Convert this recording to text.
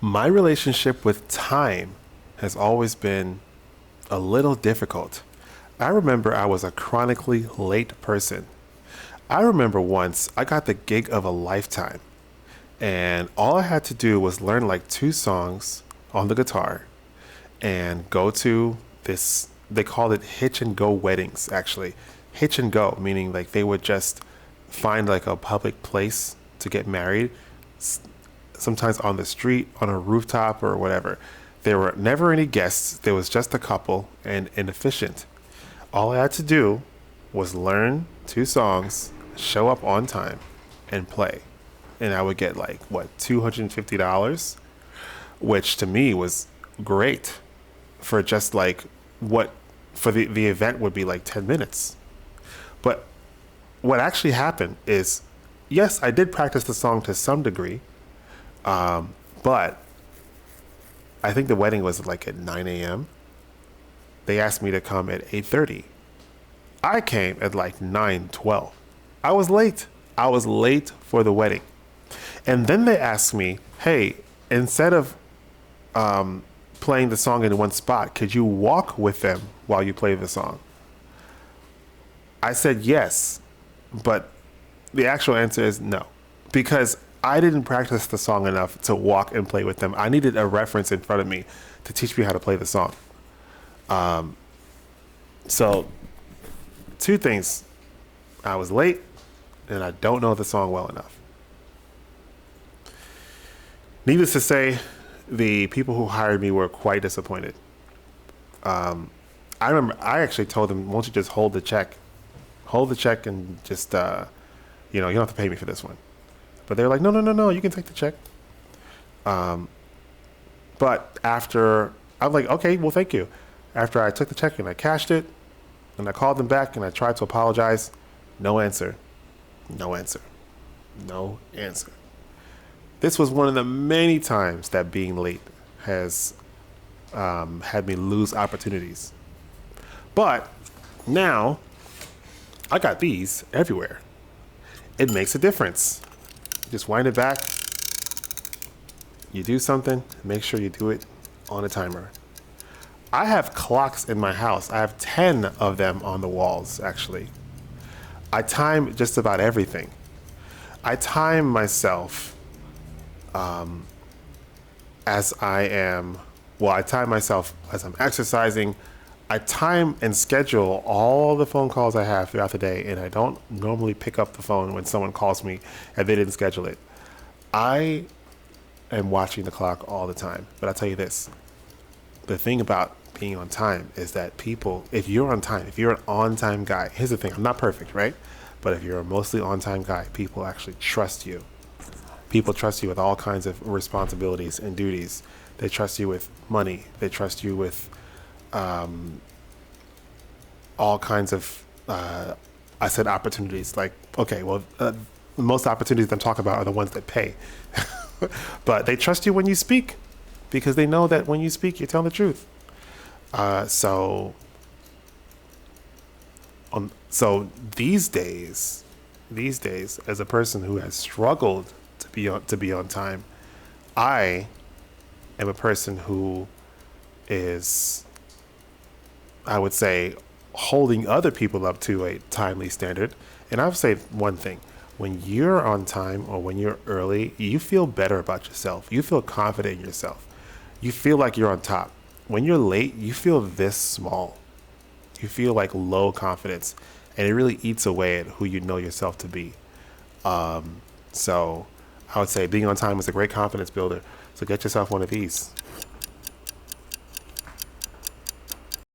My relationship with time has always been a little difficult. I remember I was a chronically late person. I remember once I got the gig of a lifetime, and all I had to do was learn like two songs on the guitar and go to this. They called it hitch and go weddings, actually. Hitch and go, meaning like they would just find like a public place to get married, sometimes on the street, on a rooftop, or whatever. There were never any guests, there was just a couple and inefficient. All I had to do was learn two songs, show up on time, and play. And I would get like, what, $250? Which to me was great for just like what for the event would be like 10 minutes. But what actually happened is, yes, I did practice the song to some degree, but I think the wedding was like at 9 a.m. They asked me to come at 8:30. I came at like 9:12. I was late. I was late for the wedding. And then they asked me, hey, instead of playing the song in one spot, could you walk with them while you play the song? I said yes, but the actual answer is no, because I didn't practice the song enough to walk and play with them. I needed a reference in front of me to teach me how to play the song. So, two things. I was late, and I don't know the song well enough. Needless to say, the people who hired me were quite disappointed. I remember I actually told them, won't you just hold the check? Hold the check and just, you don't have to pay me for this one. But they were like, no, no, no, no, you can take the check. But after, I was like, okay, well, thank you. After I took the check and I cashed it, and I called them back and I tried to apologize, no answer. No answer. No answer. This was one of the many times that being late has had me lose opportunities. But now I got these everywhere. It makes a difference. Just wind it back. You do something, make sure you do it on a timer. I have clocks in my house. I have 10 of them on the walls, actually. I time just about everything. I time myself I time myself as I'm exercising. I time and schedule all the phone calls I have throughout the day, and I don't normally pick up the phone when someone calls me and they didn't schedule it. I am watching the clock all the time, but I'll tell you this. The thing about being on time is that people, if you're on time, if you're an on-time guy, here's the thing, I'm not perfect, right? But if you're a mostly on-time guy, people actually trust you. People trust you with all kinds of responsibilities and duties. They trust you with money. They trust you with all kinds of, I said opportunities. Like, okay, well, most opportunities I'm talking about are the ones that pay. But they trust you when you speak because they know that when you speak, you're telling the truth. So these days, as a person who has struggled to be on time, I am a person who is, I would say, holding other people up to a timely standard. And I would say one thing: when you're on time or when you're early, you feel better about yourself. You feel confident in yourself. You feel like you're on top. When you're late, you feel this small. You feel like low confidence, and it really eats away at who you know yourself to be. So I would say being on time is a great confidence builder. So get yourself one of these.